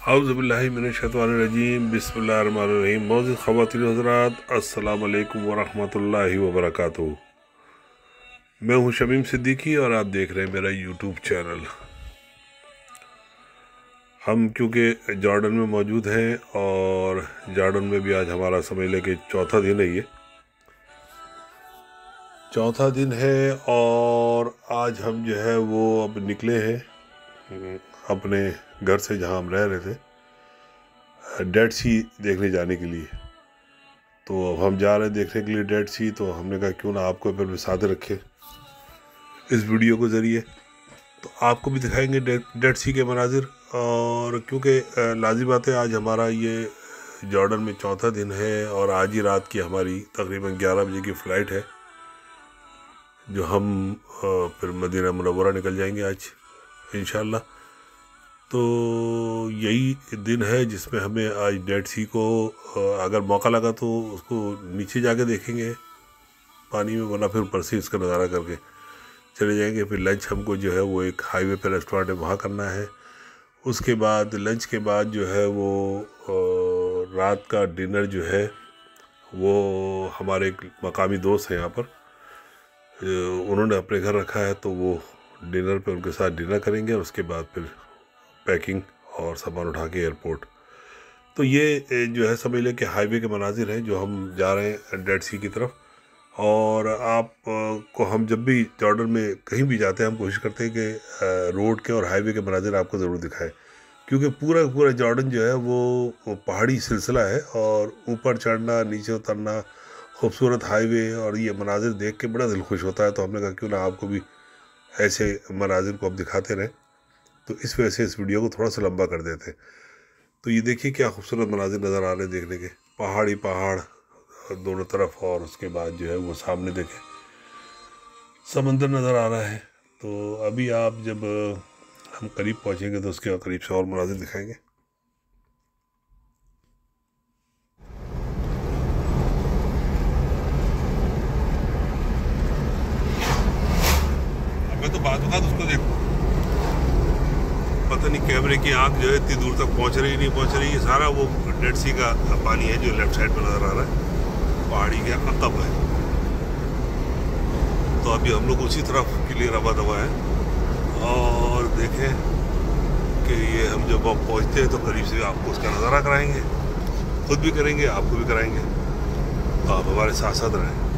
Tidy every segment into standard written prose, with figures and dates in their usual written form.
औज़ुबिल्लाहिमिनश्शैतानिर्रजीम बिस्मिल्लाहिर्रहमानिर्रहीम। मौजूद ख़वातीन हज़रात, अस्सलामु अलैकुम वरहमतुल्लाहि वबरकातुहू। मैं हूँ शमीम सिद्दीकी और आप देख रहे हैं मेरा यूट्यूब चैनल। हम क्योंकि जॉर्डन में मौजूद हैं और जॉर्डन में भी आज हमारा समझ लें कि चौथा दिन है, ये चौथा दिन है और आज हम जो है वो अब निकले हैं अपने घर से जहाँ हम रह रहे थे, डेड सी देखने जाने के लिए। तो अब हम जा रहे हैं देखने के लिए डेड सी। तो हमने कहा क्यों ना आपको फिर साथ रखें इस वीडियो के ज़रिए, तो आपको भी दिखाएंगे डेड सी के मनाजिर। और क्योंकि लाज़िम बात है आज हमारा ये जॉर्डन में चौथा दिन है और आज ही रात की हमारी तकरीबन 11 बजे की फ़्लाइट है, जो हम फिर मदीना मुनव्वरा निकल जाएंगे आज इंशाअल्लाह। तो यही दिन है जिसमें हमें आज डेड सी को अगर मौका लगा तो उसको नीचे जाके देखेंगे पानी में, वरना फिर ऊपर से इसका नज़ारा करके चले जाएंगे। फिर लंच हमको जो है वो एक हाईवे पे रेस्टोरेंट है वहाँ करना है। उसके बाद लंच के बाद जो है वो रात का डिनर जो है वो हमारे एक मकामी दोस्त हैं यहाँ पर, उन्होंने अपने घर रखा है, तो वो डिनर पे उनके साथ डिनर करेंगे। और उसके बाद फिर पैकिंग और सामान उठा के एयरपोर्ट। तो ये जो है समझ लें कि हाईवे के मनाजिर हैं जो हम जा रहे हैं डेड सी की तरफ। और आप को हम जब भी जॉर्डन में कहीं भी जाते हैं हम कोशिश करते हैं कि रोड के और हाईवे के मनाजिर आपको ज़रूर दिखाएं, क्योंकि पूरा जॉर्डन जो है वो पहाड़ी सिलसिला है और ऊपर चढ़ना नीचे उतरना, खूबसूरत हाईवे और ये मनाजिर देख के बड़ा दिल खुश होता है। तो हमने कहा क्यों ना आपको भी ऐसे मनाजिर को अब दिखाते रहें, तो इस वजह से इस वीडियो को थोड़ा सा लंबा कर देते। तो ये देखिए क्या खूबसूरत मनाजिर नज़र आ रहे हैं देखने के, पहाड़ी पहाड़ दोनों तरफ, और उसके बाद जो है वो सामने देखें समंदर नज़र आ रहा है। तो अभी आप जब हम करीब पहुँचेंगे तो उसके करीब से और मनाजिर दिखाएंगे। मैं तो बात उसको देखो, पता नहीं कैमरे की आंख जो है इतनी दूर तक पहुंच रही नहीं पहुंच रही। ये सारा वो डेड सी का पानी है जो लेफ्ट साइड पर नज़र आ रहा है, पहाड़ी के अकब है। तो अभी हम लोग उसी तरफ क्लियर रवा दवा है और देखें कि ये हम जब वहाँ पहुँचते हैं तो करीब से आपको उसका नज़ारा कराएंगे, खुद भी करेंगे, आपको भी कराएंगे। तो आप हमारे साथ साथ रहें।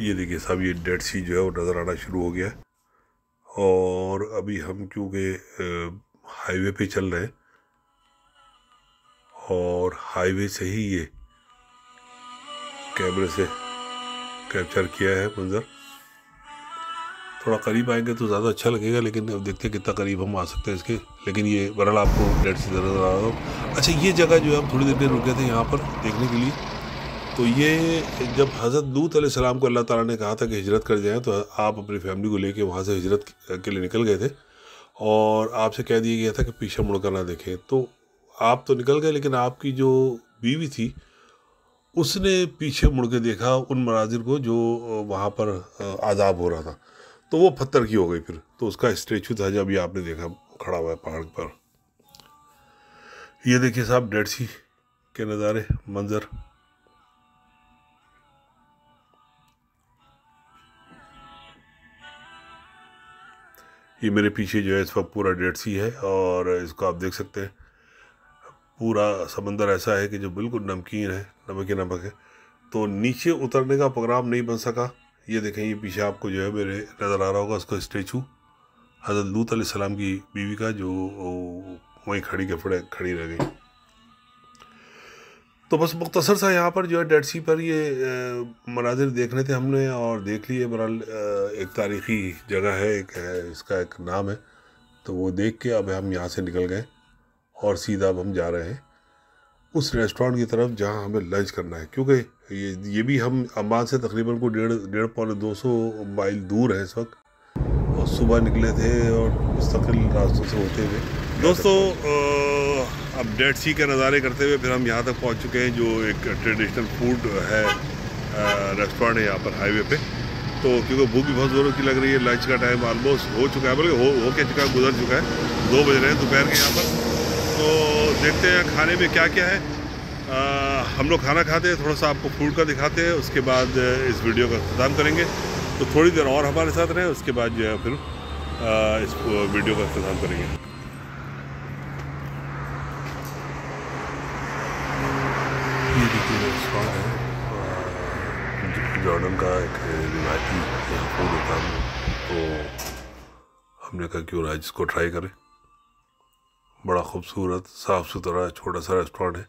ये देखिए साहब, ये डेड सी जो है वो नज़र आना शुरू हो गया है। और अभी हम क्योंकि हाईवे पे चल रहे हैं और हाईवे से ही ये कैमरे से कैप्चर किया है मंजर। थोड़ा करीब आएंगे तो ज़्यादा अच्छा लगेगा, लेकिन अब देखते हैं कितना करीब हम आ सकते हैं इसके। लेकिन ये बहरहाल आपको डेड सी नज़र आ रहा हो। अच्छा, ये जगह जो है हम थोड़ी देर के रुके थे यहाँ पर देखने के लिए। तो ये जब हज़रत लूत अलैहिस्सलाम को अल्लाह ताला ने कहा था कि हिजरत कर जाएं, तो आप अपनी फैमिली को लेके वहाँ से हिजरत के लिए निकल गए थे और आपसे कह दिया गया था कि पीछे मुड़कर ना देखें। तो आप तो निकल गए, लेकिन आपकी जो बीवी थी उसने पीछे मुड़ के देखा उन मनाजिर को जो वहाँ पर आज़ाब हो रहा था, तो वो पत्थर की हो गई। फिर तो उसका स्टेचू था जब ये आपने देखा खड़ा हुआ है पहाड़ पर। ये देखिए साहब डेड सी के नज़ारे मंजर। ये मेरे पीछे जो है इस वक्त पूरा डेड सी है और इसको आप देख सकते हैं। पूरा समंदर ऐसा है कि जो बिल्कुल नमकीन है, नमक ही नमक है। तो नीचे उतरने का प्रोग्राम नहीं बन सका। ये देखें, ये पीछे आपको जो है मेरे नज़र आ रहा होगा उसका स्टेचू हज़रत लूत अलैहिस्सलाम की बीवी का, जो वहीं खड़ी रह गई। तो बस मुख्तसर सा यहाँ पर जो है डेड सी पर ये मनाजिर देखने थे हमने और देख लिए। बहरहाल एक तारीख़ी जगह है, एक है, इसका एक नाम है। तो वो देख के अब हम यहाँ से निकल गए और सीधा अब हम जा रहे हैं उस रेस्टोरेंट की तरफ जहाँ हमें लंच करना है, क्योंकि ये भी हम अम्मान से तकरीबन को 150-200 माइल दूर है इस वक्त। और सुबह निकले थे और मुस्तकिल रास्तों से होते हुए। दोस्तों अब डेड सी के नज़ारे करते हुए फिर हम यहाँ तक पहुँच चुके हैं, जो एक ट्रेडिशनल फूड है रेस्टोरेंट है यहाँ पर हाईवे पे। तो क्योंकि भूख भी बहुत ज़ोरों की लग रही है, लंच का टाइम ऑलमोस्ट हो चुका है, बल्कि हो क्या चुका है, गुजर चुका है, 2 बज रहे हैं दोपहर के यहाँ पर। तो देखते हैं खाने में क्या क्या है। हम लोग खाना खाते हैं, थोड़ा सा आपको फूड का दिखाते हैं, उसके बाद इस वीडियो का अख्ताम करेंगे। तो थोड़ी देर और हमारे साथ रहें, उसके बाद जो है फिर इस वीडियो का अख्ताम करेंगे। ये देखिए रेस्टोरेंट है, जॉर्डन का एक रिवायती यहाँ फूड होता है, तो हमने कहा क्यों ना जिसको ट्राई करें। बड़ा खूबसूरत साफ़ सुथरा छोटा सा रेस्टोरेंट है,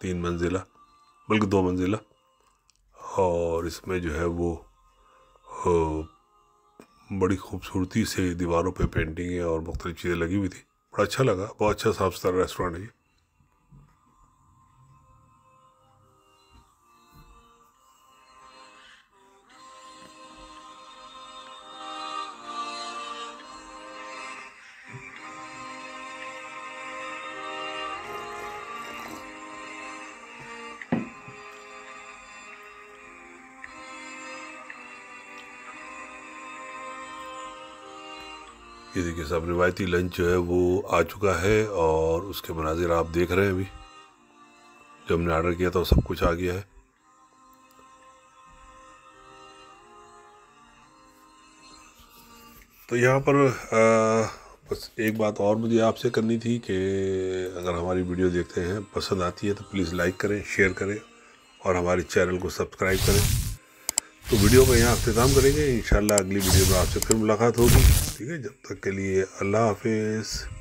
3 मंजिला बल्कि 2 मंजिला, और इसमें जो है वो बड़ी खूबसूरती से दीवारों पे पेंटिंग और मुख्तलिफ चीज़ें लगी हुई थी। बड़ा अच्छा लगा, बहुत अच्छा साफ़ सुथरा रेस्टोरेंट है ये। ये देखिए साहब, रिवायती लंच जो है वो आ चुका है और उसके मनाजिर आप देख रहे हैं। अभी जो हमने ऑर्डर किया था वो सब कुछ आ गया है। तो यहाँ पर बस एक बात और मुझे आपसे करनी थी कि अगर हमारी वीडियो देखते हैं, पसंद आती है तो प्लीज़ लाइक करें, शेयर करें और हमारे चैनल को सब्सक्राइब करें। तो वीडियो को यहाँ अख्ताम करेंगे, इंशाल्लाह अगली वीडियो में आपसे फिर मुलाकात होगी। ठीक है, जब तक के लिए अल्लाह हाफिज़।